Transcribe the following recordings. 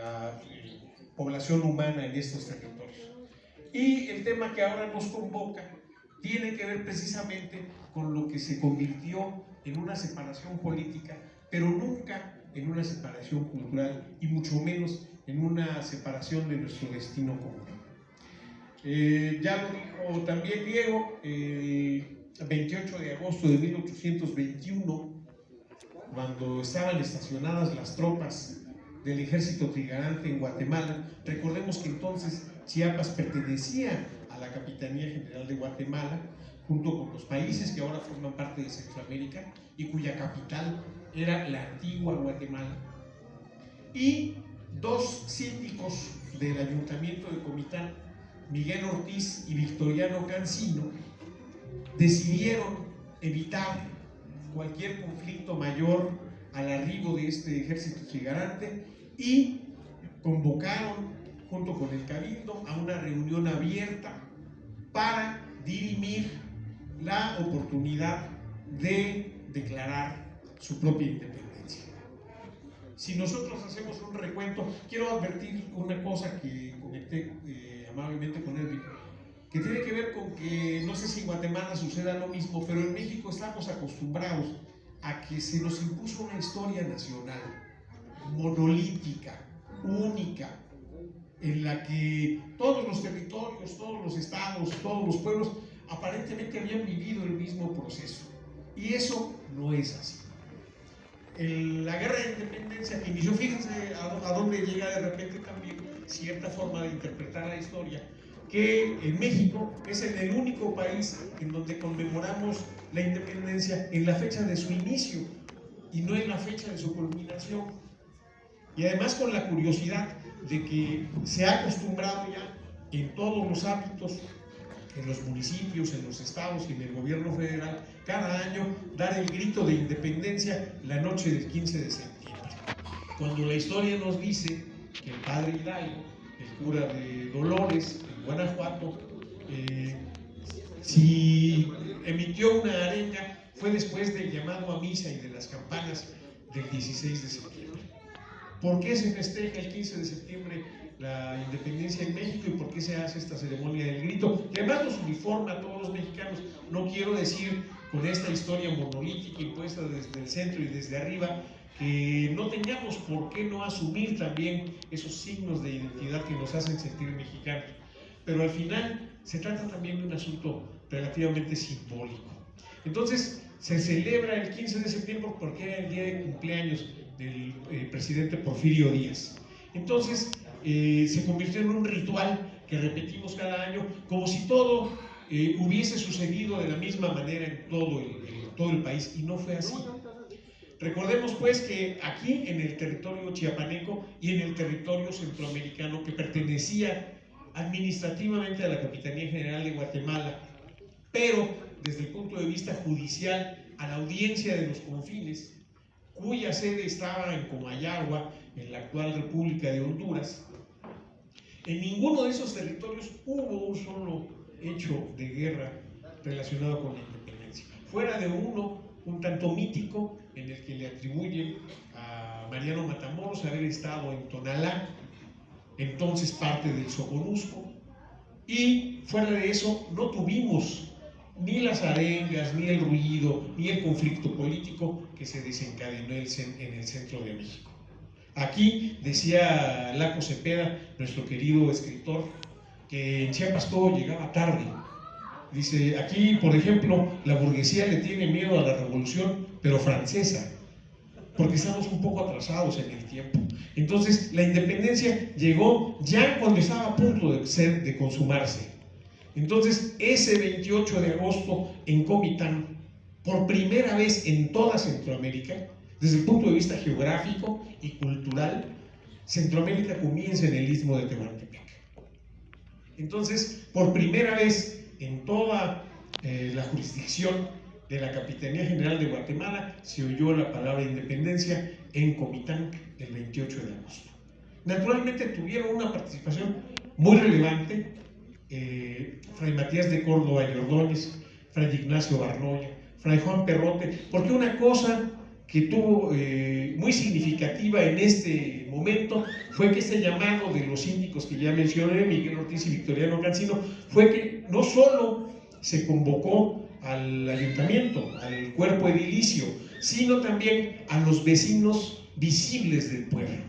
la población humana en estos territorios. Y el tema que ahora nos convoca tiene que ver precisamente con lo que se convirtió en una separación política, pero nunca en una separación cultural y mucho menos en una separación de nuestro destino común. Ya lo dijo también Diego, el 28 de agosto de 1821, cuando estaban estacionadas las tropas del ejército trigarante en Guatemala. Recordemos que entonces Chiapas pertenecía a la Capitanía General de Guatemala, junto con los países que ahora forman parte de Centroamérica y cuya capital era la antigua Guatemala. Y dos síndicos del ayuntamiento de Comitán, Miguel Ortiz y Victoriano Cancino, decidieron evitar cualquier conflicto mayor al arribo de este ejército trigarante y convocaron, junto con el Cabildo, a una reunión abierta para dirimir la oportunidad de declarar su propia independencia. Si nosotros hacemos un recuento, quiero advertir una cosa que comenté amablemente con Edwin, que tiene que ver con que, no sé si en Guatemala suceda lo mismo, pero en México estamos acostumbrados a que se nos impuso una historia nacional, monolítica, única, en la que todos los territorios, todos los estados, todos los pueblos aparentemente habían vivido el mismo proceso. Y eso no es así. La guerra de independencia que inició, fíjense a dónde llega de repente también cierta forma de interpretar la historia, que en México es el único país en donde conmemoramos la independencia en la fecha de su inicio y no en la fecha de su culminación. Y además con la curiosidad de que se ha acostumbrado ya en todos los ámbitos, en los municipios, en los estados y en el gobierno federal, cada año dar el grito de independencia la noche del 15 de septiembre. Cuando la historia nos dice que el padre Hidalgo, el cura de Dolores, en Guanajuato, si emitió una arenga, fue después del llamado a misa y de las campanas del 16 de septiembre. ¿Por qué se festeja el 15 de septiembre la independencia en México y por qué se hace esta ceremonia del grito? Que además nos uniforma a todos los mexicanos. No quiero decir con esta historia monolítica impuesta desde el centro y desde arriba que no tengamos por qué no asumir también esos signos de identidad que nos hacen sentir mexicanos. Pero al final se trata también de un asunto relativamente simbólico. Entonces se celebra el 15 de septiembre porque era el día de cumpleaños del presidente Porfirio Díaz. Entonces se convirtió en un ritual que repetimos cada año, como si todo hubiese sucedido de la misma manera en todo el país, y no fue así. Recordemos pues que aquí en el territorio chiapaneco y en el territorio centroamericano, que pertenecía administrativamente a la Capitanía General de Guatemala, pero desde el punto de vista judicial a la Audiencia de los Confines, cuya sede estaba en Comayagua, en la actual República de Honduras, en ninguno de esos territorios hubo un solo hecho de guerra relacionado con la independencia. Fuera de uno, un tanto mítico, en el que le atribuyen a Mariano Matamoros haber estado en Tonalá, entonces parte del Soconusco, y fuera de eso no tuvimos ni las arengas, ni el ruido, ni el conflicto político que se desencadenó en el centro de México. Aquí decía Laco Cepeda, nuestro querido escritor, que en Chiapas todo llegaba tarde. Dice, aquí, por ejemplo, la burguesía le tiene miedo a la revolución, pero francesa, porque estamos un poco atrasados en el tiempo. Entonces, la independencia llegó ya cuando estaba a punto de consumarse. Entonces, ese 28 de agosto en Comitán, por primera vez en toda Centroamérica, desde el punto de vista geográfico y cultural, Centroamérica comienza en el Istmo de Tehuantepec. Entonces, por primera vez en toda la jurisdicción de la Capitanía General de Guatemala, se oyó la palabra independencia en Comitán el 28 de agosto. Naturalmente tuvieron una participación muy relevante Fray Matías de Córdoba y Ordóñez, Fray Ignacio Barnoya, Fray Juan Perrote, porque una cosa que tuvo muy significativa en este momento fue que este llamado de los síndicos que ya mencioné, Miguel Ortiz y Victoriano Cancino, fue que no solo se convocó al ayuntamiento, al cuerpo edilicio, sino también a los vecinos visibles del pueblo,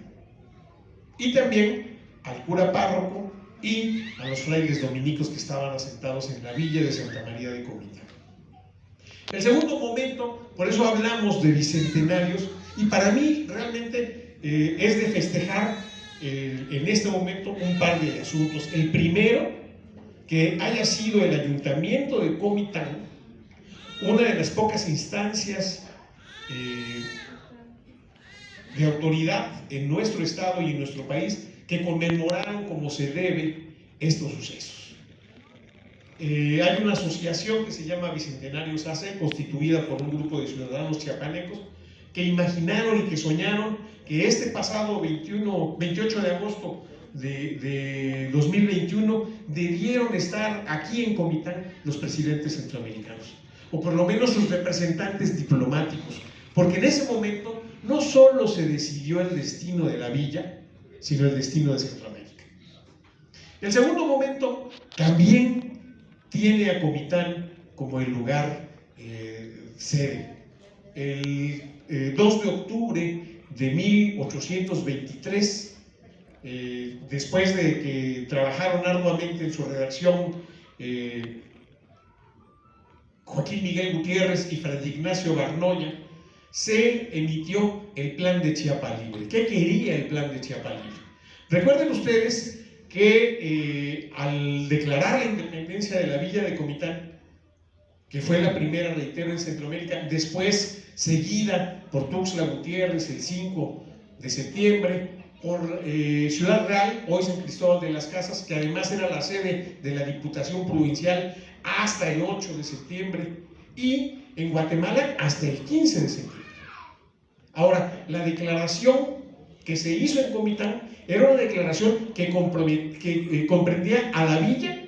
y también al cura párroco y a los frailes dominicos que estaban asentados en la villa de Santa María de Comitán. El segundo momento, por eso hablamos de bicentenarios, y para mí realmente es de festejar en este momento un par de asuntos. El primero, que haya sido el ayuntamiento de Comitán una de las pocas instancias de autoridad en nuestro estado y en nuestro país que conmemoraron como se debe estos sucesos. Hay una asociación que se llama Bicentenarios AC, constituida por un grupo de ciudadanos chiapanecos que imaginaron y que soñaron que este pasado 28 de agosto de 2021 debieron estar aquí en Comitán los presidentes centroamericanos, o por lo menos sus representantes diplomáticos, porque en ese momento no solo se decidió el destino de la villa, sino el destino de Centroamérica. El segundo momento también tiene a Comitán como el lugar sede. El 2 de octubre de 1823, después de que trabajaron arduamente en su redacción Joaquín Miguel Gutiérrez y Fray Ignacio Garnoya, se emitió el Plan de Chiapa Libre. ¿Qué quería el Plan de Chiapa Libre? Recuerden ustedes que al declarar la independencia de la villa de Comitán, que fue la primera, reitero, en Centroamérica, después seguida por Tuxtla Gutiérrez el 5 de septiembre, por Ciudad Real, hoy San Cristóbal de las Casas, que además era la sede de la Diputación Provincial, hasta el 8 de septiembre, y en Guatemala hasta el 15 de septiembre. Ahora, la declaración que se hizo en Comitán era una declaración que comprendía a la villa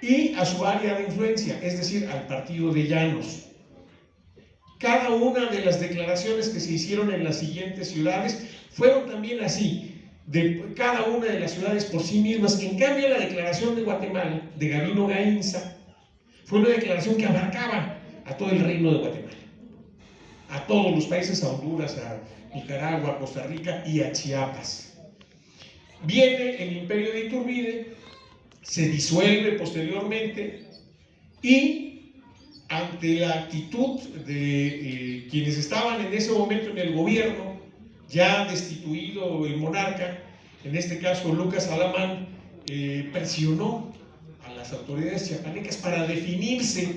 y a su área de influencia, es decir, al partido de Llanos. Cada una de las declaraciones que se hicieron en las siguientes ciudades fueron también así, de cada una de las ciudades por sí mismas. En cambio, la declaración de Guatemala, de Gabino Gainza, fue una declaración que abarcaba a todo el reino de Guatemala, a todos los países, a Honduras, a Nicaragua, a Costa Rica y a Chiapas. Viene el imperio de Iturbide, se disuelve posteriormente, y ante la actitud de quienes estaban en ese momento en el gobierno, ya destituido el monarca, en este caso Lucas Alamán, presionó a las autoridades chiapanecas para definirse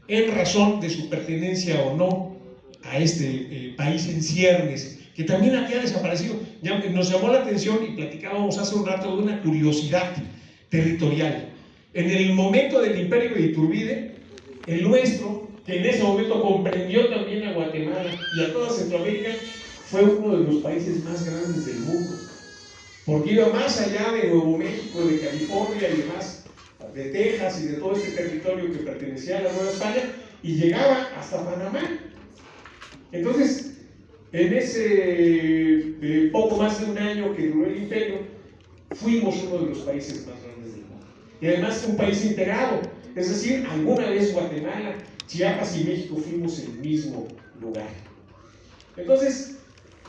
en razón de su pertenencia o no a este país en ciernes, que también había desaparecido. Ya nos llamó la atención y platicábamos hace un rato de una curiosidad territorial. En el momento del imperio de Iturbide, el nuestro, que en ese momento comprendió también a Guatemala y a toda Centroamérica, fue uno de los países más grandes del mundo, porque iba más allá de Nuevo México, de California y demás, de Texas y de todo este territorio que pertenecía a la Nueva España, y llegaba hasta Panamá. Entonces, en ese poco más de un año que duró el imperio, fuimos uno de los países más grandes del mundo. Y además un país integrado, es decir, alguna vez Guatemala, Chiapas y México fuimos el mismo lugar. Entonces,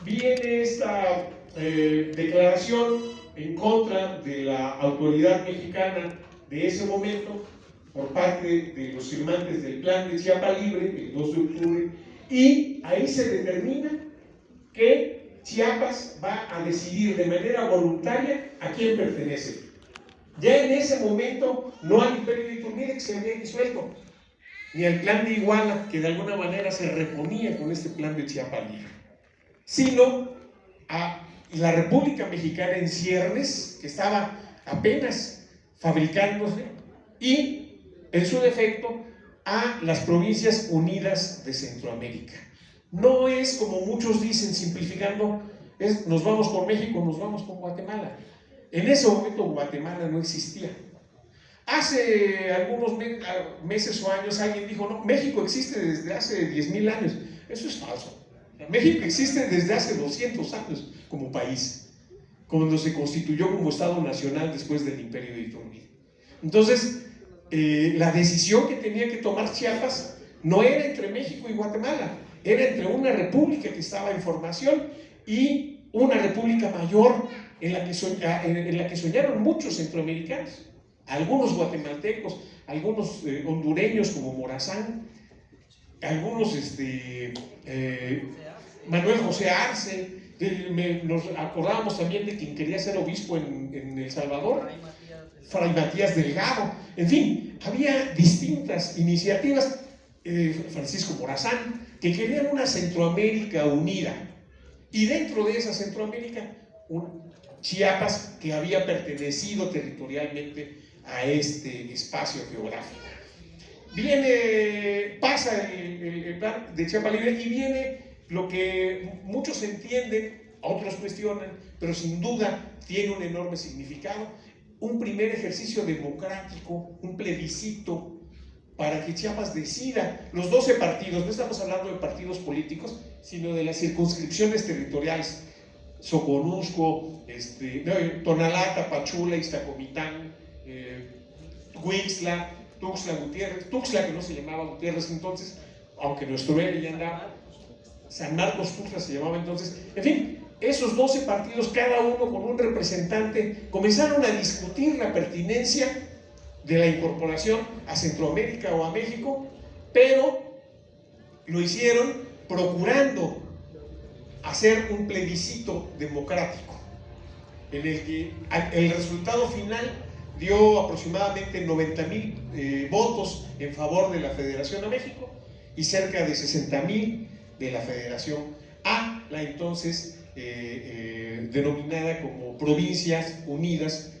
viene esta declaración en contra de la autoridad mexicana de ese momento por parte de los firmantes del Plan de Chiapa Libre, el 2 de octubre, y ahí se determina que Chiapas va a decidir de manera voluntaria a quién pertenece. Ya en ese momento no al imperio de Iturbide, que se había disuelto, ni al Plan de Iguala, que de alguna manera se reponía con este Plan de Chiapa Libre, sino a la República Mexicana en ciernes, que estaba apenas fabricándose, y en su defecto a las Provincias Unidas de Centroamérica. No es como muchos dicen, simplificando, es nos vamos con México, nos vamos con Guatemala. En ese momento Guatemala no existía. Hace algunos meses o años alguien dijo, no, México existe desde hace 10,000 años. Eso es falso. México existe desde hace 200 años como país, cuando se constituyó como Estado Nacional después del Imperio de Iturbide. Entonces, la decisión que tenía que tomar Chiapas no era entre México y Guatemala, era entre una república que estaba en formación y una república mayor en la que soñaron muchos centroamericanos, algunos guatemaltecos, algunos hondureños como Morazán, algunos Manuel José Arce, nos acordábamos también de quien quería ser obispo en El Salvador, Fray Matías Delgado. En fin, había distintas iniciativas, Francisco Morazán, que querían una Centroamérica unida, y dentro de esa Centroamérica Chiapas, que había pertenecido territorialmente a este espacio geográfico. Pasa el plan de Chiapas Libre y viene lo que muchos entienden, otros cuestionan, pero sin duda tiene un enorme significado: un primer ejercicio democrático, un plebiscito para que Chiapas decida. Los 12 partidos, no estamos hablando de partidos políticos, sino de las circunscripciones territoriales: Soconusco, Tonalá, Tapachula, Iztacomitán, Huixla, Tuxtla Gutiérrez, Tuxtla, que no se llamaba Gutiérrez entonces, aunque nuestro héroe ya andaba, San Marcos Tuxtla se llamaba entonces. En fin, esos 12 partidos, cada uno con un representante, comenzaron a discutir la pertinencia de la incorporación a Centroamérica o a México, pero lo hicieron procurando hacer un plebiscito democrático, en el que el resultado final dio aproximadamente 90,000 votos en favor de la Federación a México y cerca de 60,000 de la Federación a la entonces denominada como Provincias Unidas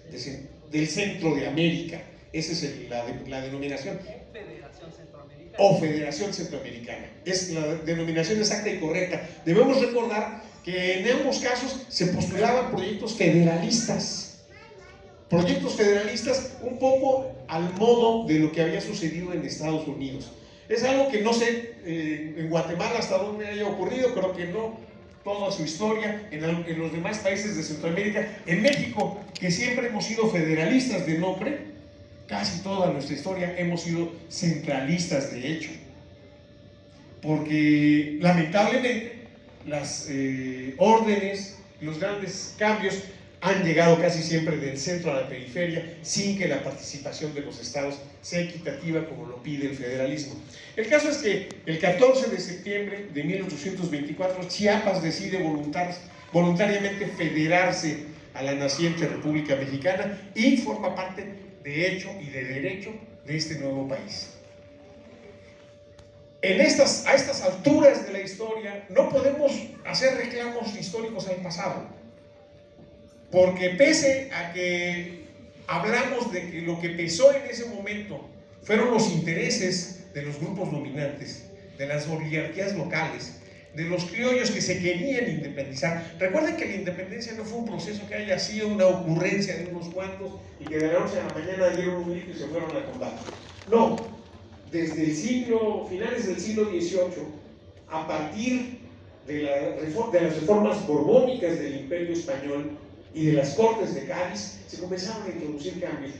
del Centro de América. Esa es la denominación. Federación Centroamericana. O Federación Centroamericana. Es la denominación exacta y correcta. Debemos recordar que en ambos casos se postulaban proyectos federalistas. Proyectos federalistas un poco al modo de lo que había sucedido en Estados Unidos. Es algo que no sé en Guatemala hasta dónde haya ocurrido, creo que no toda su historia, en los demás países de Centroamérica. En México, que siempre hemos sido federalistas de nombre, casi toda nuestra historia hemos sido centralistas de hecho, porque lamentablemente las órdenes, los grandes cambios han llegado casi siempre del centro a la periferia, sin que la participación de los estados sea equitativa como lo pide el federalismo. El caso es que el 14 de septiembre de 1824 Chiapas decide voluntariamente federarse a la naciente República Mexicana y forma parte de hecho y de derecho de este nuevo país. A estas alturas de la historia no podemos hacer reclamos históricos al pasado, porque pese a que hablamos de que lo que pesó en ese momento fueron los intereses de los grupos dominantes, de las oligarquías locales, de los criollos que se querían independizar. Recuerden que la independencia no fue un proceso que haya sido una ocurrencia de unos cuantos y que de la noche a la mañana dieron un grito y se fueron a combate. No, desde finales del siglo XVIII, a partir de las reformas borbónicas del Imperio Español y de las Cortes de Cádiz, se comenzaron a introducir cambios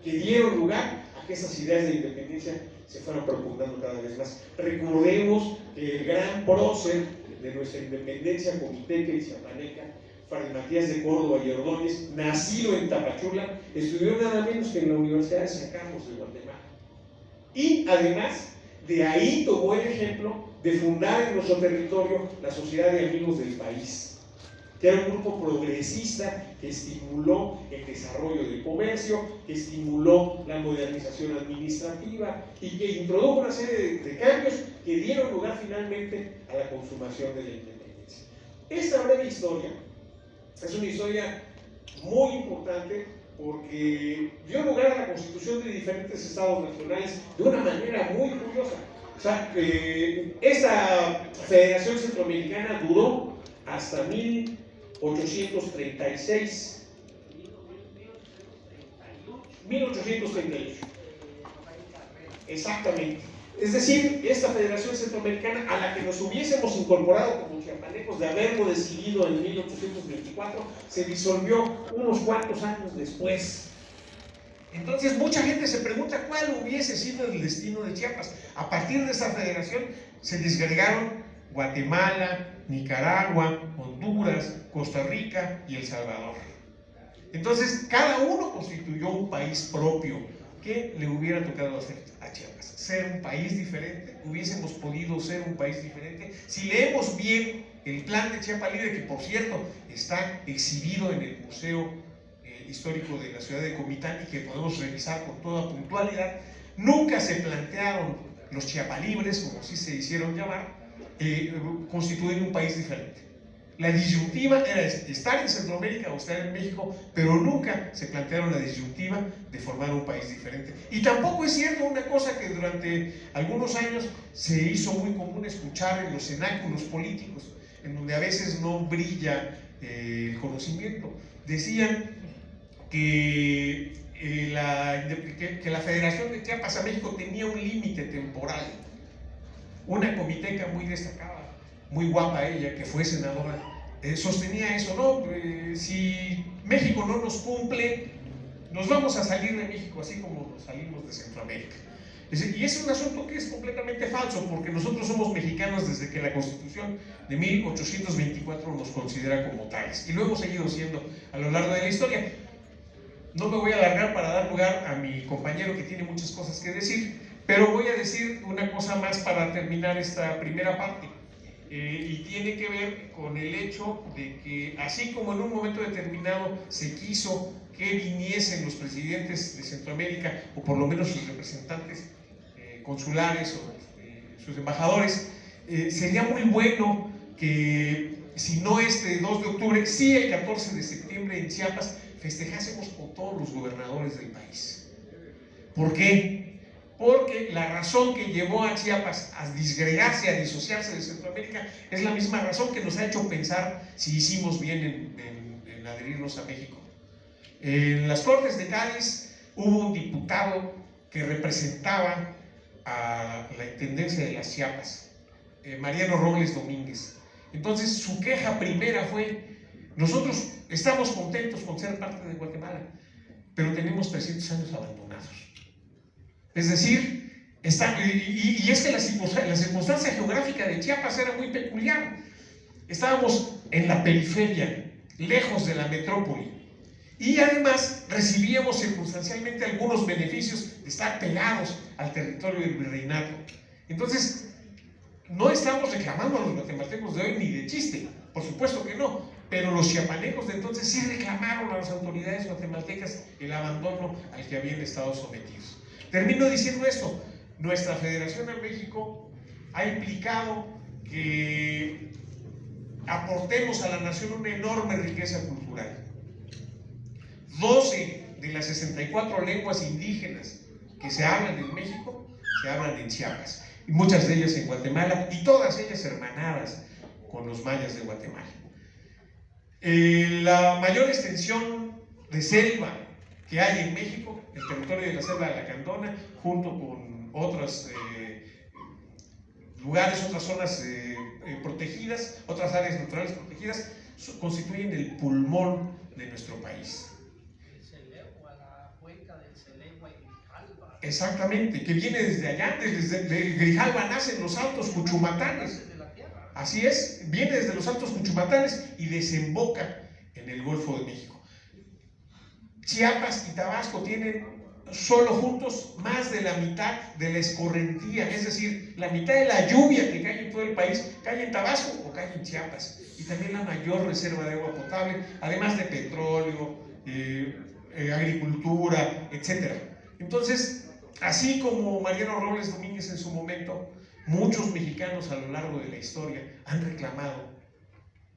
que dieron lugar a que esas ideas de independencia se fueron propugnando cada vez más. Recordemos que el gran prócer de nuestra independencia comiteca y chiapaneca, Fray Matías de Córdoba y Ordóñez, nacido en Tapachula, estudió nada menos que en la Universidad de San Carlos de Guatemala. Y además, de ahí tomó el ejemplo de fundar en nuestro territorio la Sociedad de Amigos del País, que era un grupo progresista que estimuló el desarrollo del comercio, que estimuló la modernización administrativa y que introdujo una serie de cambios que dieron lugar finalmente a la consumación de la independencia. Esta breve historia es una historia muy importante porque dio lugar a la constitución de diferentes estados nacionales de una manera muy curiosa. O sea, esta Federación Centroamericana duró hasta 1838. Exactamente. Es decir, esta Federación Centroamericana, a la que nos hubiésemos incorporado como chiapanecos de haberlo decidido en 1824, se disolvió unos cuantos años después. Entonces mucha gente se pregunta cuál hubiese sido el destino de Chiapas. A partir de esa federación se disgregaron Guatemala, Nicaragua, Honduras, Costa Rica y El Salvador. Entonces cada uno constituyó un país propio. ¿Qué le hubiera tocado hacer a Chiapas? Ser un país diferente. Hubiésemos podido ser un país diferente. Si leemos bien el plan de Chiapa Libre, que por cierto está exhibido en el Museo Histórico de la ciudad de Comitán y que podemos revisar con toda puntualidad, nunca se plantearon los chiapalibres, como sí se hicieron llamar, constituir un país diferente. La disyuntiva era estar en Centroamérica o estar en México, pero nunca se plantearon la disyuntiva de formar un país diferente. Y tampoco es cierto una cosa que durante algunos años se hizo muy común escuchar en los cenáculos políticos, en donde a veces no brilla el conocimiento. Decían que la Federación de Chiapas a México tenía un límite temporal. Una comiteca muy destacada, muy guapa ella, que fue senadora, sostenía eso, ¿no? Si México no nos cumple, nos vamos a salir de México, así como nos salimos de Centroamérica. Y es un asunto que es completamente falso, porque nosotros somos mexicanos desde que la Constitución de 1824 nos considera como tales, y lo hemos seguido siendo a lo largo de la historia. No me voy a alargar para dar lugar a mi compañero que tiene muchas cosas que decir, pero voy a decir una cosa más para terminar esta primera parte. Y tiene que ver con el hecho de que así como en un momento determinado se quiso que viniesen los presidentes de Centroamérica, o por lo menos sus representantes consulares o sus embajadores, sería muy bueno que si no este 2 de octubre, sí el 14 de septiembre en Chiapas, festejásemos con todos los gobernadores del país. ¿Por qué? Porque la razón que llevó a Chiapas a disgregarse, a disociarse de Centroamérica, es la misma razón que nos ha hecho pensar si hicimos bien en adherirnos a México. En las Cortes de Cádiz hubo un diputado que representaba a la Intendencia de las Chiapas, Mariano Robles Domínguez. Entonces su queja primera fue: nosotros estamos contentos con ser parte de Guatemala, pero tenemos 300 años abandonados. Es decir, y es que la circunstancia geográfica de Chiapas era muy peculiar. Estábamos en la periferia, lejos de la metrópoli, y además recibíamos circunstancialmente algunos beneficios de estar pegados al territorio del virreinato. Entonces, no estamos reclamando a los guatemaltecos de hoy ni de chiste, por supuesto que no, pero los chiapanecos de entonces sí reclamaron a las autoridades guatemaltecas el abandono al que habían estado sometidos. Termino diciendo esto: nuestra Federación a México ha implicado que aportemos a la nación una enorme riqueza cultural. 12 de las 64 lenguas indígenas que se hablan en México se hablan en Chiapas, y muchas de ellas en Guatemala, y todas ellas hermanadas con los mayas de Guatemala. La mayor extensión de selva que hay en México, el territorio de la selva de la Candona, junto con otros lugares, otras zonas protegidas, otras áreas naturales protegidas, constituyen el pulmón de nuestro país. La cuenca del Celegua y Grijalva. Exactamente, que viene desde allá, desde Grijalva nacen los Altos Cuchumatanes. Así es, viene desde los Altos Cuchumatanes y desemboca en el Golfo de México. Chiapas y Tabasco tienen solo juntos más de la mitad de la escorrentía, es decir, la mitad de la lluvia que cae en todo el país cae en Tabasco o cae en Chiapas, y también la mayor reserva de agua potable, además de petróleo, agricultura, etc. Entonces, así como Mariano Robles Domínguez en su momento, muchos mexicanos a lo largo de la historia han reclamado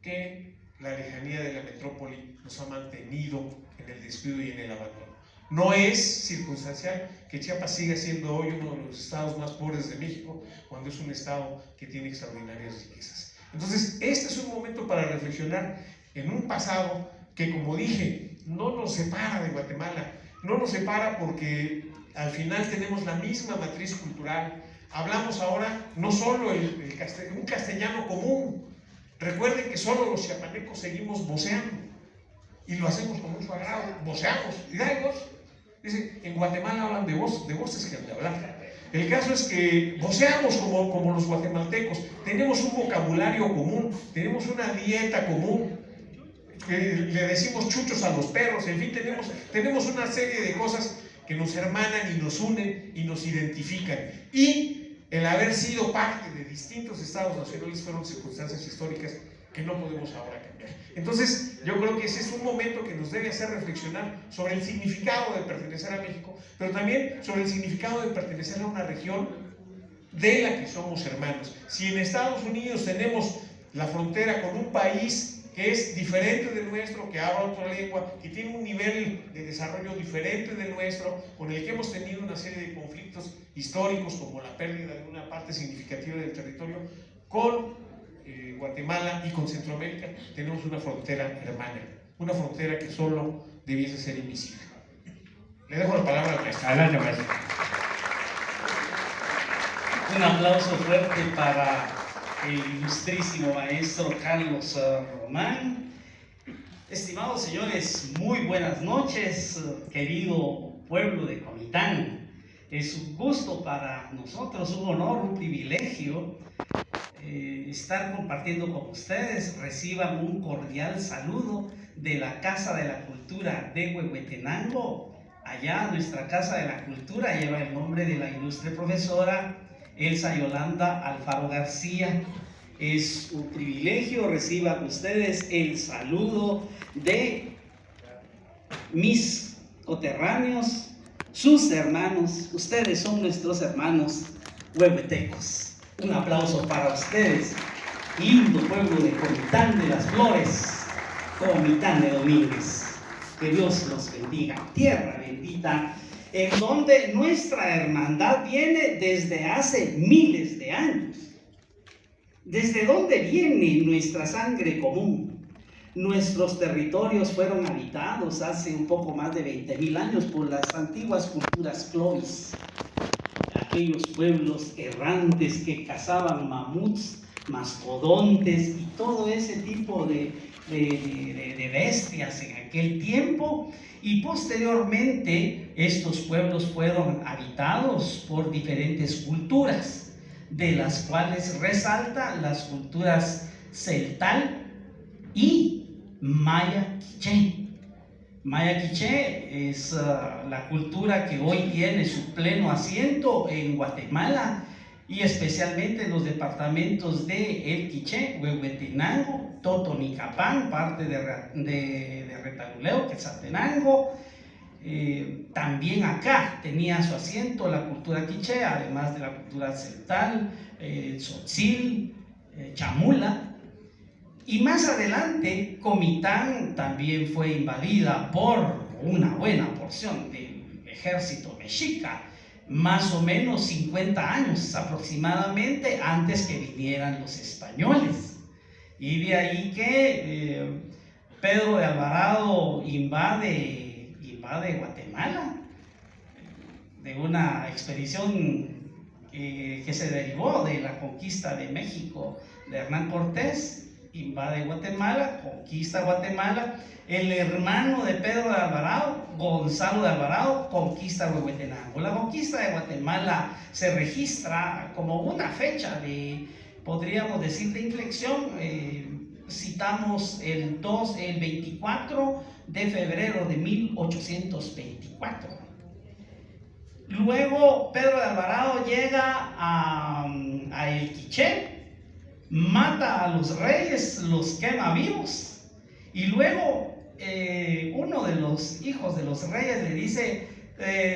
que la lejanía de la metrópoli nos ha mantenido en el descuido y en el abandono. No es circunstancial que Chiapas siga siendo hoy uno de los estados más pobres de México, cuando es un estado que tiene extraordinarias riquezas. Entonces, este es un momento para reflexionar en un pasado que, como dije, no nos separa de Guatemala, no nos separa porque al final tenemos la misma matriz cultural, hablamos ahora no solo un castellano común. Recuerden que solo los chiapanecos seguimos voceando y lo hacemos con mucho agrado, voceamos. Y dice, en Guatemala hablan de voces que han de hablar. El caso es que voceamos como los guatemaltecos, tenemos un vocabulario común, tenemos una dieta común, le decimos chuchos a los perros, en fin, tenemos una serie de cosas que nos hermanan y nos unen y nos identifican. Y el haber sido parte de distintos estados nacionales fueron circunstancias históricas que no podemos ahora cambiar. Entonces, yo creo que ese es un momento que nos debe hacer reflexionar sobre el significado de pertenecer a México, pero también sobre el significado de pertenecer a una región de la que somos hermanos. Si en Estados Unidos tenemos la frontera con un país que es diferente del nuestro, que habla otra lengua, que tiene un nivel de desarrollo diferente del nuestro, con el que hemos tenido una serie de conflictos históricos, como la pérdida de una parte significativa del territorio, con Guatemala y con Centroamérica tenemos una frontera hermana, una frontera que solo debiese ser invisible. Le dejo la palabra al maestro. Adelante, maestro. Un aplauso fuerte para el ilustrísimo maestro Carlos Román. Estimados señores, muy buenas noches, querido pueblo de Comitán. Es un gusto para nosotros, un honor, un privilegio estar compartiendo con ustedes. Reciban un cordial saludo de la Casa de la Cultura de Huehuetenango. Allá nuestra Casa de la Cultura lleva el nombre de la ilustre profesora Elsa Yolanda Alfaro García. Es un privilegio, reciban ustedes el saludo de mis coterráneos, sus hermanos. Ustedes son nuestros hermanos huehuetecos. Un aplauso para ustedes, lindo pueblo de Comitán de las Flores, Comitán de Domínguez. Que Dios los bendiga, tierra bendita, en donde nuestra hermandad viene desde hace miles de años. ¿Desde dónde viene nuestra sangre común? Nuestros territorios fueron habitados hace un poco más de 20.000 años por las antiguas culturas clovis. Aquellos pueblos errantes que cazaban mamuts, mastodontes y todo ese tipo de bestias en aquel tiempo, y posteriormente estos pueblos fueron habitados por diferentes culturas, de las cuales resaltan las culturas celtal y maya quiché. Maya quiché es la cultura que hoy tiene su pleno asiento en Guatemala, y especialmente en los departamentos de El Quiché, Huehuetenango, Totonicapán, parte de Retaluleu, Quetzaltenango. También acá tenía su asiento la cultura quiché, además de la cultura celtal, tzotzil, chamula. Y más adelante, Comitán también fue invadida por una buena porción del ejército mexica, más o menos 50 años aproximadamente antes que vinieran los españoles. Y de ahí que Pedro de Alvarado invade Guatemala, de una expedición que se derivó de la conquista de México de Hernán Cortés. Invade Guatemala, conquista Guatemala. El hermano de Pedro de Alvarado, Gonzalo de Alvarado, conquista Huehuetenango. La conquista de Guatemala se registra como una fecha de, podríamos decir, de inflexión. Citamos el 24 de febrero de 1824. Luego Pedro de Alvarado llega a El Quiché, mata a los reyes, los quema vivos, y luego uno de los hijos de los reyes le dice: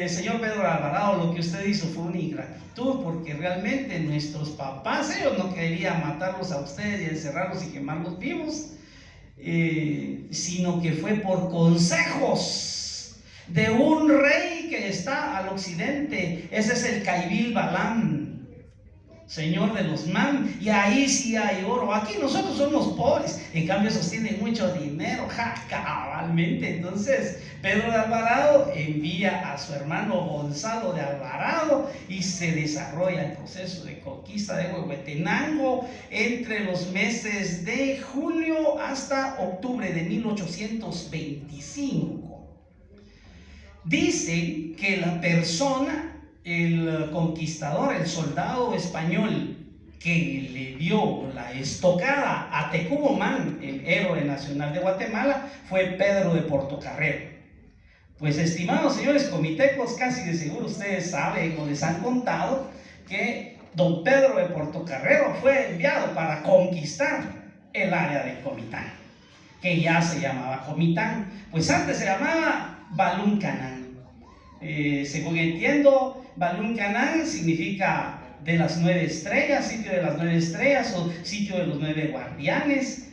señor Pedro de Alvarado, lo que usted hizo fue una ingratitud, porque realmente nuestros papás, ellos no querían matarlos a ustedes y encerrarlos y quemarlos vivos, sino que fue por consejos de un rey que está al occidente. Ese es el Caibil Balam. señor de los Man, y ahí sí hay oro. Aquí nosotros somos pobres, en cambio esos tienen mucho dinero, cabalmente. Entonces Pedro de Alvarado envía a su hermano Gonzalo de Alvarado y se desarrolla el proceso de conquista de Huehuetenango entre los meses de julio hasta octubre de 1825. Dicen que la persona, el conquistador, el soldado español que le dio la estocada a Tecumumán, el héroe nacional de Guatemala, fue Pedro de Portocarrero. Pues, estimados señores comitecos, casi de seguro ustedes saben o les han contado que don Pedro de Portocarrero fue enviado para conquistar el área de Comitán, que ya se llamaba Comitán, pues antes se llamaba Baluncanán. Según entiendo, Baluncanán significa de las 9 estrellas, sitio de las 9 estrellas o sitio de los 9 guardianes.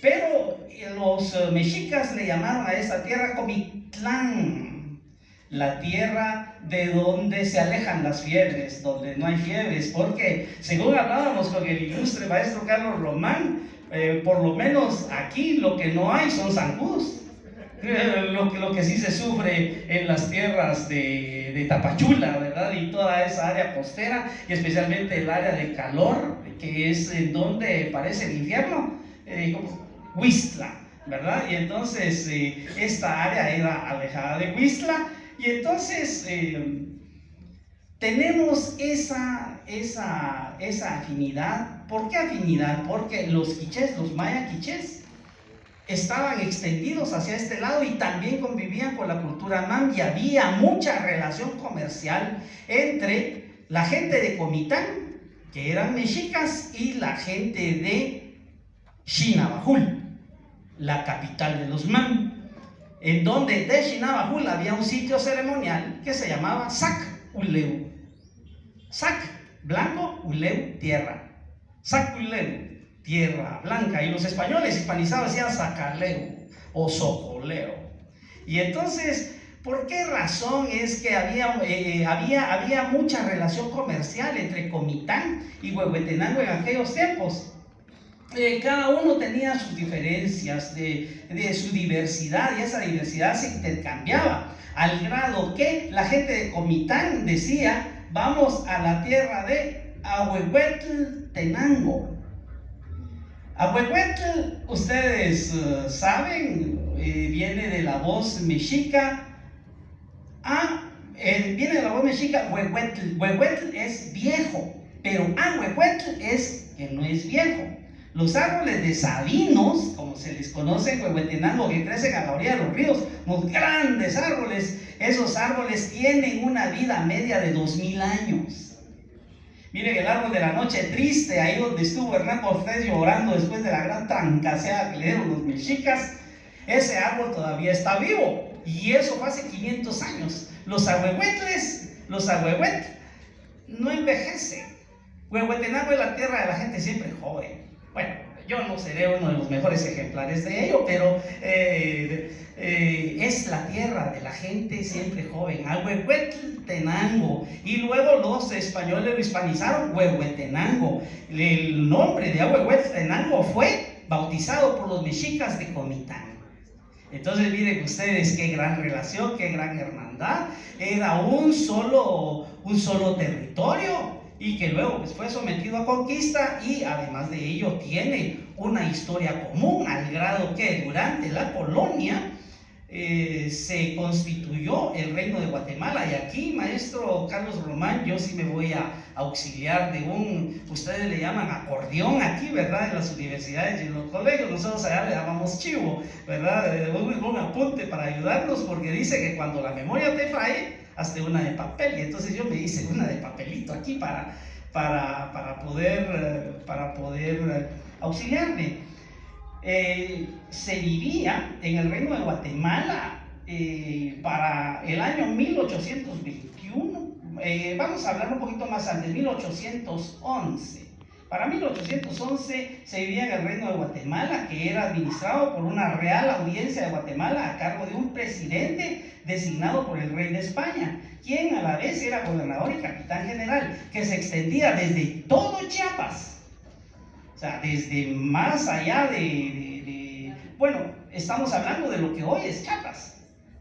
Pero los mexicas le llamaron a esta tierra Comitlán, la tierra de donde se alejan las fiebres, donde no hay fiebres, porque según hablábamos con el ilustre maestro Carlos Román, por lo menos aquí lo que no hay son zancudos. Lo que sí se sufre en las tierras de Tapachula, ¿verdad? Y toda esa área costera, y especialmente el área de calor, que es en donde parece el infierno, Huistla, ¿verdad? Y entonces esta área era alejada de Huistla, y entonces tenemos esa afinidad. ¿Por qué afinidad? Porque los quichés, los maya quichés, estaban extendidos hacia este lado y también convivían con la cultura mam, y había mucha relación comercial entre la gente de Comitán, que eran mexicas, y la gente de Xinabajul, la capital de los mam, en donde de Xinabajul había un sitio ceremonial que se llamaba Sac Uleu. Sac, blanco, Uleu, tierra. Sac Uleu, tierra blanca, y los españoles hispanizados decían Zacaleu o Socoleo. Y entonces, ¿por qué razón es que había mucha relación comercial entre Comitán y Huehuetenango en aquellos tiempos? Cada uno tenía sus diferencias, de su diversidad, y esa diversidad se intercambiaba, al grado que la gente de Comitán decía: vamos a la tierra de Ahuehuetenango. Ahuehuetl, ustedes saben, viene de la voz mexica, Huehuetl. Huehuetl es viejo, pero Ahuehuetl es que no es viejo. Los árboles de sabinos, como se les conoce en Huehuetenango, que crecen a la orilla de los ríos, unos grandes árboles, esos árboles tienen una vida media de 2000 años. Miren el árbol de la noche triste, ahí donde estuvo Hernán Cortés llorando después de la gran trancaseada que le dieron los mexicas. Ese árbol todavía está vivo, y eso fue hace 500 años. Los ahuehuetl no envejecen. Huehuetenango es la tierra de la gente siempre joven. Bueno, yo no seré uno de los mejores ejemplares de ello, pero es la tierra de la gente siempre joven, Ahuehuetenango, y luego los españoles lo hispanizaron Huehuetenango. El nombre de Ahuehuetenango fue bautizado por los mexicas de Comitán. Entonces miren ustedes qué gran relación, qué gran hermandad. Era un solo territorio, y que luego pues, fue sometido a conquista, y además de ello tiene una historia común, al grado que durante la colonia se constituyó el Reino de Guatemala. Y aquí, maestro Carlos Román, yo sí me voy a auxiliar de ustedes le llaman acordeón aquí, ¿verdad? En las universidades y en los colegios, nosotros allá le llamamos chivo, ¿verdad? Un apunte para ayudarnos, porque dice que cuando la memoria te falle, hazte una de papel, y entonces yo me hice una de papelito aquí para poder auxiliarme. Se vivía en el Reino de Guatemala para el año 1821, vamos a hablar un poquito más antes, 1811. Para 1811 se vivía en el Reino de Guatemala, que era administrado por una Real Audiencia de Guatemala a cargo de un presidente designado por el rey de España, quien a la vez era gobernador y capitán general, que se extendía desde todo Chiapas, o sea, desde más allá bueno, estamos hablando de lo que hoy es Chiapas,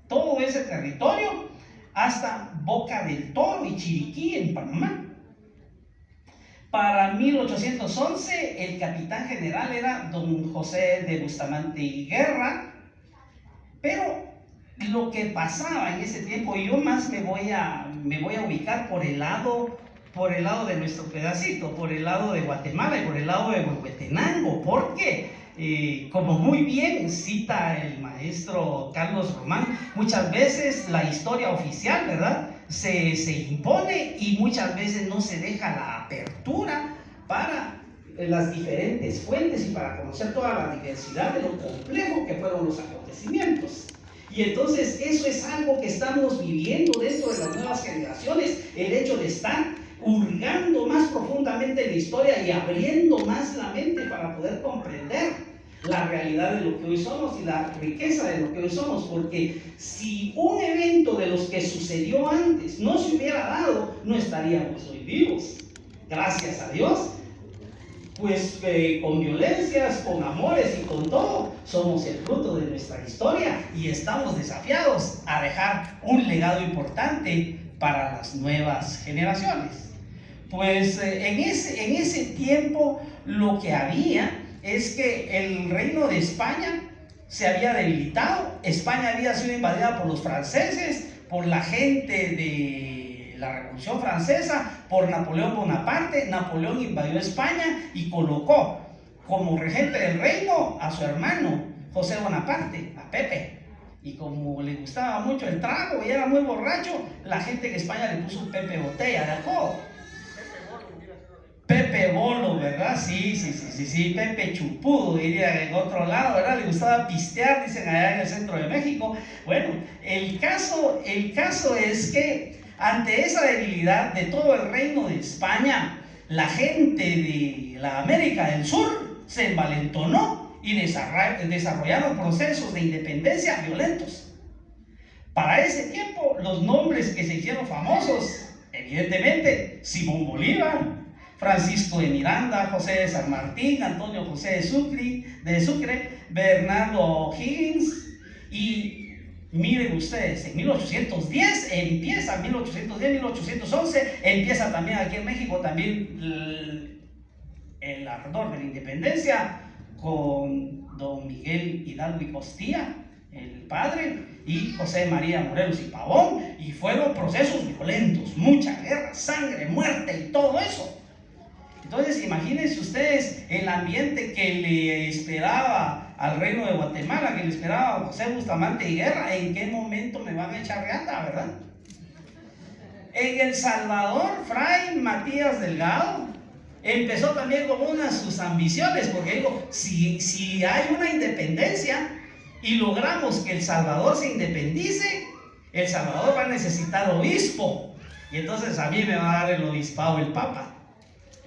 todo ese territorio hasta Boca del Toro y Chiriquí en Panamá. Para 1811 el capitán general era don José de Bustamante y Guerra, pero lo que pasaba en ese tiempo, y yo más me voy a ubicar por el lado de nuestro pedacito, por el lado de Guatemala y por el lado de Huehuetenango, porque como muy bien cita el maestro Carlos Román, muchas veces la historia oficial, ¿verdad?, se impone y muchas veces no se deja la apertura para las diferentes fuentes y para conocer toda la diversidad de lo complejo que fueron los acontecimientos. Y entonces eso es algo que estamos viviendo dentro de las nuevas generaciones, el hecho de estar hurgando más profundamente en la historia y abriendo más la mente para poder comprender la realidad de lo que hoy somos y la riqueza de lo que hoy somos, porque si un evento de los que sucedió antes no se hubiera dado, no estaríamos hoy vivos. Gracias a Dios, pues con violencias, con amores y con todo, somos el fruto de nuestra historia y estamos desafiados a dejar un legado importante para las nuevas generaciones. Pues en ese tiempo lo que había es que el reino de España se había debilitado. España había sido invadida por los franceses, por la gente de la Revolución Francesa, por Napoleón Bonaparte. Napoleón invadió España y colocó como regente del reino a su hermano José Bonaparte, a Pepe. Y como le gustaba mucho el trago y era muy borracho, la gente en España le puso Pepe Botella de apodo. Pepe Bolo, ¿verdad? Sí, Pepe Chupudo, diría en otro lado, ¿verdad? Le gustaba pistear, dicen allá en el centro de México. Bueno, el caso es que ante esa debilidad de todo el reino de España, la gente de la América del Sur se envalentonó y desarrollaron procesos de independencia violentos. Para ese tiempo, los nombres que se hicieron famosos, evidentemente, Simón Bolívar, Francisco de Miranda, José de San Martín, Antonio José de Sucre, Bernardo O'Higgins. Y miren ustedes, en 1810 empieza, 1811, empieza también aquí en México también el ardor de la independencia con don Miguel Hidalgo y Costilla, el padre, y José María Morelos y Pavón, y fueron procesos violentos, mucha guerra, sangre, muerte y todo eso. Entonces imagínense ustedes el ambiente que le esperaba al reino de Guatemala, que le esperaba a José Bustamante y Guerra. ¿En qué momento me van a echar reata, verdad? En El Salvador, Fray Matías Delgado empezó también con sus ambiciones, porque digo, si hay una independencia y logramos que El Salvador se independice, El Salvador va a necesitar obispo, y entonces a mí me va a dar el obispado el Papa.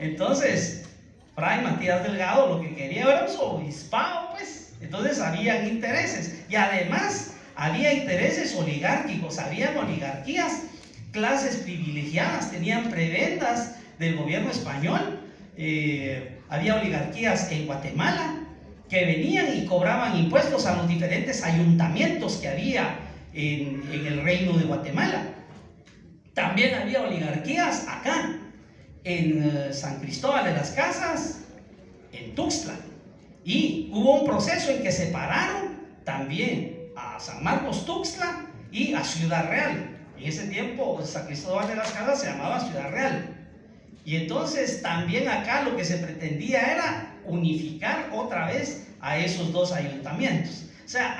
Entonces, Fray Matías Delgado lo que quería era su obispado, pues. Entonces habían intereses, y además había intereses oligárquicos, habían oligarquías, clases privilegiadas, tenían prebendas del gobierno español. Había oligarquías en Guatemala que venían y cobraban impuestos a los diferentes ayuntamientos que había en el reino de Guatemala. También había oligarquías acá en San Cristóbal de las Casas, en Tuxtla, y hubo un proceso en que separaron también a San Marcos Tuxtla y a Ciudad Real. En ese tiempo San Cristóbal de las Casas se llamaba Ciudad Real, y entonces también acá lo que se pretendía era unificar otra vez a esos dos ayuntamientos. O sea,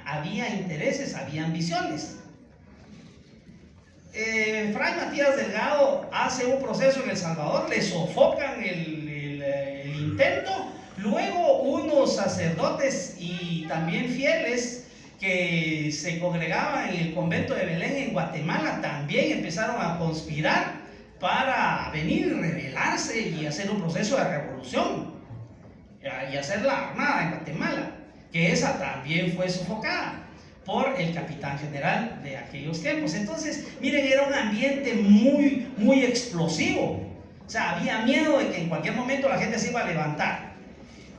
había intereses, había ambiciones. Fray Matías Delgado hace un proceso en El Salvador, le sofocan el intento. Luego unos sacerdotes y también fieles que se congregaban en el convento de Belén en Guatemala también empezaron a conspirar para venir y rebelarse y hacer un proceso de revolución y hacer la Armada en Guatemala, que esa también fue sofocada por el capitán general de aquellos tiempos. Entonces, miren, era un ambiente muy, muy explosivo. O sea, había miedo de que en cualquier momento la gente se iba a levantar.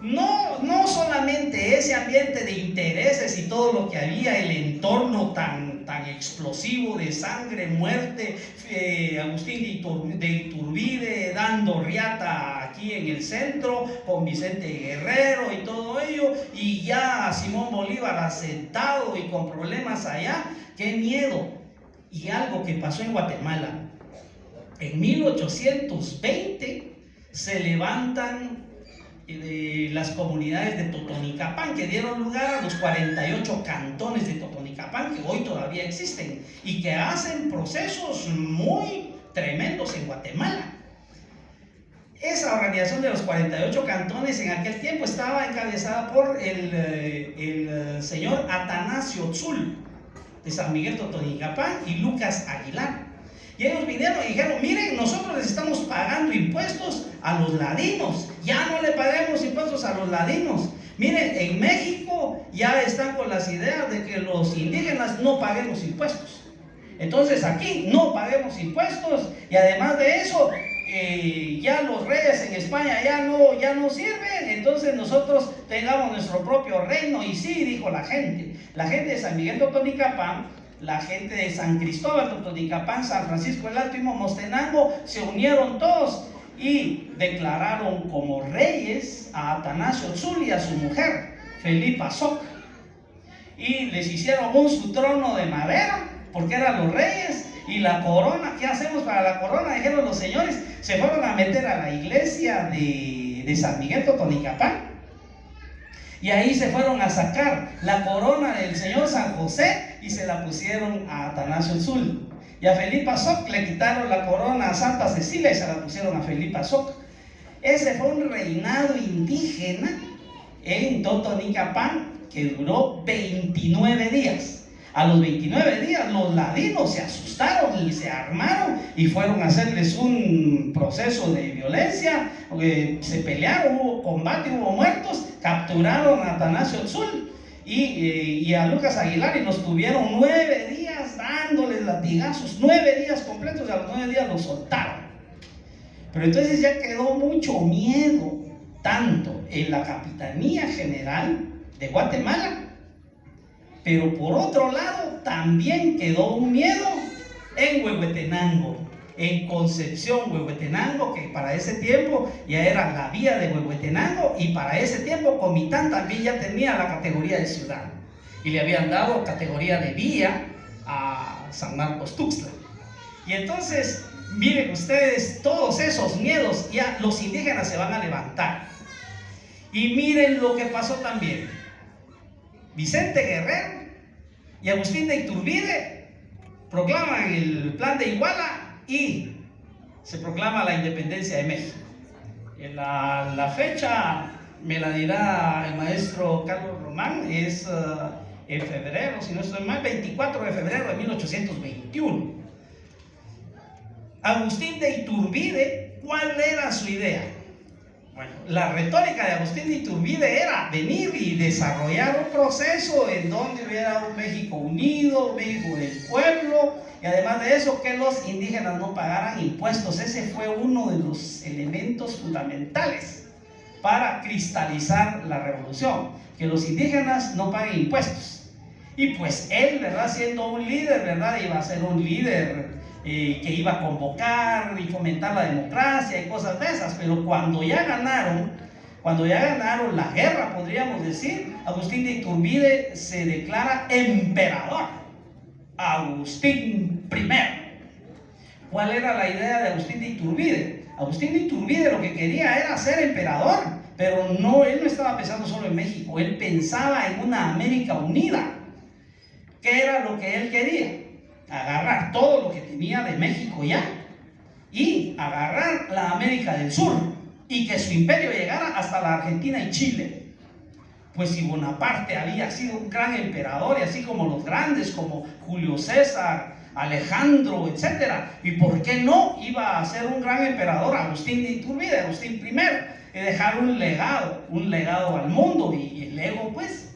No solamente ese ambiente de intereses y todo lo que había, el entorno tan explosivo de sangre, muerte, Agustín de Iturbide dando riata aquí en el centro con Vicente Guerrero y todo ello, y ya Simón Bolívar asentado y con problemas allá. ¡Qué miedo! Y algo que pasó en Guatemala. En 1820 se levantan las comunidades de Totonicapán, que dieron lugar a los 48 cantones de Totonicapán, que hoy todavía existen y que hacen procesos muy tremendos en Guatemala. Esa organización de los 48 cantones en aquel tiempo estaba encabezada por el señor Atanasio Tzul de San Miguel Totonicapán y Lucas Aguilar. Y ellos vinieron y dijeron: miren, nosotros les estamos pagando impuestos a los ladinos, ya no le paguemos impuestos a los ladinos. Miren, en México ya están con las ideas de que los indígenas no paguemos impuestos. Entonces aquí no paguemos impuestos, y además de eso, ya los reyes en España ya no sirven, entonces nosotros tengamos nuestro propio reino. Y sí, dijo la gente de San Miguel Totonicapán, la gente de San Cristóbal, Totonicapán, San Francisco el Alto y Momostenango, se unieron todos y declararon como reyes a Atanasio Tzul y a su mujer, Felipa Soc, y les hicieron su trono de madera, porque eran los reyes, y la corona. ¿Qué hacemos para la corona?, dijeron los señores. Se fueron a meter a la iglesia de San Miguel Totonicapán, y ahí se fueron a sacar la corona del señor San José y se la pusieron a Atanasio Tzul. Y a Felipa Soc le quitaron la corona a Santa Cecilia y se la pusieron a Felipa Soc. Ese fue un reinado indígena en Totonicapán que duró 29 días. A los 29 días los ladinos se asustaron y se armaron y fueron a hacerles un proceso de violencia. Se pelearon, hubo combate, hubo muertos, capturaron a Atanasio Tzul y a Lucas Aguilar, y los tuvieron 9 días dándoles latigazos, 9 días completos, y a los 9 días los soltaron. Pero entonces ya quedó mucho miedo, tanto en la Capitanía General de Guatemala, pero por otro lado también quedó un miedo en Huehuetenango, en Concepción, Huehuetenango, que para ese tiempo ya era la vía de Huehuetenango, y para ese tiempo Comitán también ya tenía la categoría de ciudad y le habían dado categoría de vía a San Marcos Tuxtla. Y entonces, miren ustedes, todos esos miedos, ya los indígenas se van a levantar. Y miren lo que pasó también. Vicente Guerrero y Agustín de Iturbide proclaman el Plan de Iguala y se proclama la independencia de México. La fecha me la dirá el maestro Carlos Román, es en febrero, si no estoy mal, 24 de febrero de 1821. Agustín de Iturbide, ¿cuál era su idea? Bueno, la retórica de Agustín de Iturbide era venir y desarrollar un proceso en donde hubiera un México unido, un México del pueblo, y además de eso, que los indígenas no pagaran impuestos. Ese fue uno de los elementos fundamentales para cristalizar la revolución, que los indígenas no paguen impuestos. Y pues él, ¿verdad?, siendo un líder, ¿verdad?, iba a ser un líder que iba a convocar y fomentar la democracia y cosas de esas. Pero cuando ya ganaron la guerra, podríamos decir, Agustín de Iturbide se declara emperador, Agustín I. ¿Cuál era la idea de Agustín de Iturbide? Agustín de Iturbide lo que quería era ser emperador, pero él no estaba pensando solo en México, él pensaba en una América unida. ¿Qué era lo que él quería? Agarrar todo lo que tenía de México ya y agarrar la América del Sur y que su imperio llegara hasta la Argentina y Chile. Pues si Bonaparte había sido un gran emperador, y así como los grandes como Julio César, Alejandro, etcétera. ¿Y por qué no iba a ser un gran emperador Agustín de Iturbide, Agustín I, y dejar un legado al mundo y el ego, pues?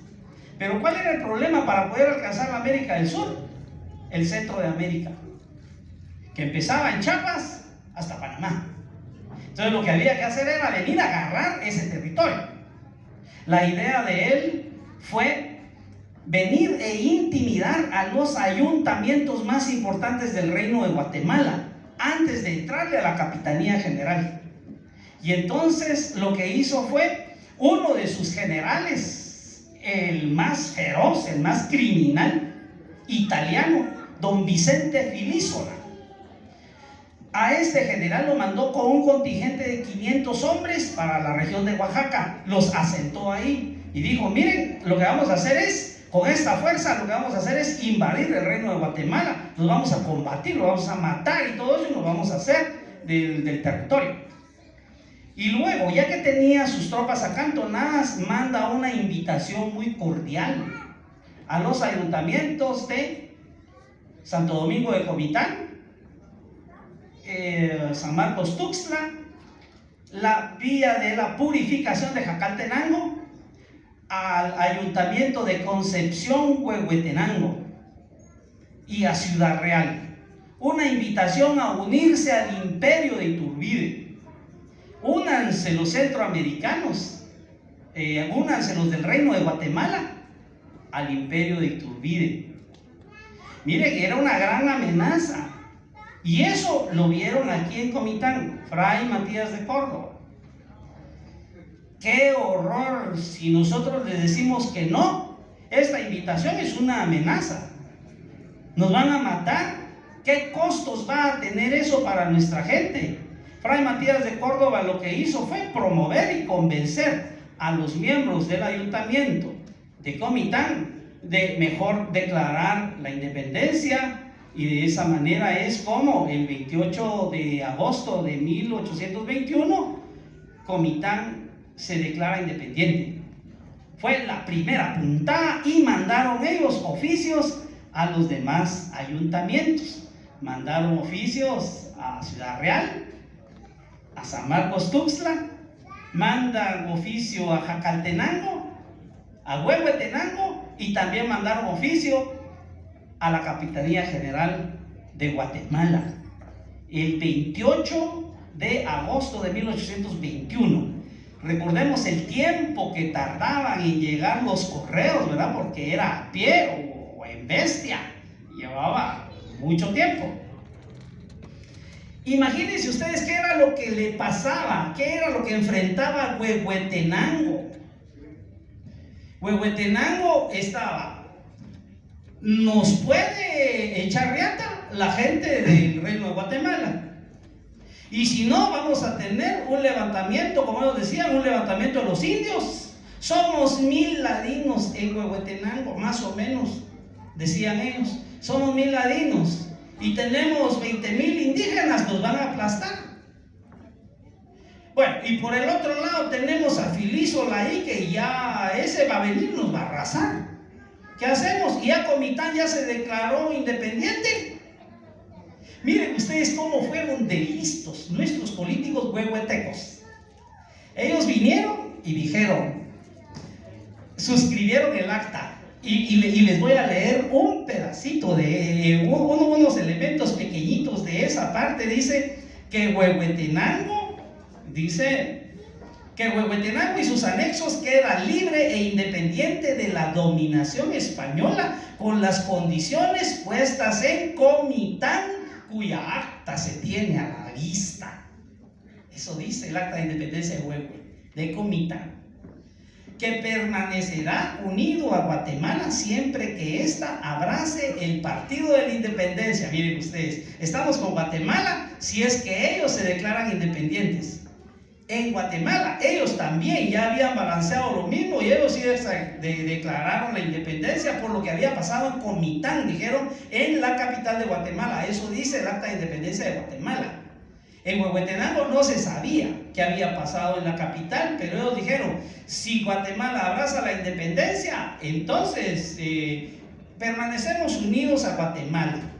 Pero ¿cuál era el problema para poder alcanzar la América del Sur? El centro de América, que empezaba en Chiapas hasta Panamá. Entonces lo que había que hacer era venir a agarrar ese territorio. La idea de él fue venir e intimidar a los ayuntamientos más importantes del reino de Guatemala antes de entrarle a la Capitanía General. Y entonces lo que hizo fue uno de sus generales, el más feroz, el más criminal, italiano, don Vicente Filísola. A este general lo mandó con un contingente de 500 hombres para la región de Oaxaca. Los asentó ahí y dijo: miren, lo que vamos a hacer es, con esta fuerza, lo que vamos a hacer es invadir el reino de Guatemala. Los vamos a combatir, los vamos a matar y todo eso, y nos vamos a hacer del territorio. Y luego, ya que tenía sus tropas acantonadas, manda una invitación muy cordial a los ayuntamientos de Santo Domingo de Comitán, San Marcos Tuxtla, la Villa de la Purificación de Jacaltenango, al ayuntamiento de Concepción Huehuetenango y a Ciudad Real. Una invitación a unirse al imperio de Iturbide. Únanse los centroamericanos, únanse los del reino de Guatemala al imperio de Iturbide. Miren, era una gran amenaza. Y eso lo vieron aquí en Comitán, Fray Matías de Córdoba. ¡Qué horror! Si nosotros les decimos que no, esta invitación es una amenaza. Nos van a matar. ¿Qué costos va a tener eso para nuestra gente? Fray Matías de Córdoba lo que hizo fue promover y convencer a los miembros del ayuntamiento de Comitán de mejor declarar la independencia. Y de esa manera es como el 28 de agosto de 1821 Comitán se declara independiente. Fue la primera puntada y mandaron ellos oficios a los demás ayuntamientos. Mandaron oficios a Ciudad Real, a San Marcos Tuxtla, mandan oficio a Jacaltenango, a Huehuetenango, y también mandaron oficio a la Capitanía General de Guatemala el 28 de agosto de 1821. Recordemos el tiempo que tardaban en llegar los correos, ¿verdad? Porque era a pie o en bestia, llevaba mucho tiempo. Imagínense ustedes qué era lo que le pasaba, qué era lo que enfrentaba Huehuetenango. Huehuetenango estaba: nos puede echar riata la gente del reino de Guatemala, y si no, vamos a tener un levantamiento, como ellos decían, un levantamiento de los indios. Somos 1000 ladinos en Huehuetenango, más o menos, decían ellos. Somos 1000 ladinos y tenemos 20,000 indígenas, nos van a aplastar. Bueno, y por el otro lado tenemos a Filísola ahí, que ya ese va a venir, nos va a arrasar. ¿Qué hacemos? Y ya Comitán ya se declaró independiente. Miren ustedes cómo fueron de listos nuestros políticos huehuetecos. Ellos vinieron y dijeron, suscribieron el acta. Y les voy a leer un pedacito de unos elementos pequeñitos de esa parte. Dice que Huehuetenango y sus anexos queda libre e independiente de la dominación española, con las condiciones puestas en Comitán, cuya acta se tiene a la vista. Eso dice el acta de independencia de Huehue, de Comitán. Que permanecerá unido a Guatemala siempre que ésta abrace el partido de la independencia. Miren ustedes, estamos con Guatemala si es que ellos se declaran independientes. En Guatemala, ellos también ya habían balanceado lo mismo, y ellos sí declararon la independencia por lo que había pasado en Comitán, dijeron, en la capital de Guatemala. Eso dice el acta de independencia de Guatemala. En Huehuetenango no se sabía qué había pasado en la capital, pero ellos dijeron, si Guatemala abraza la independencia, entonces permanecemos unidos a Guatemala.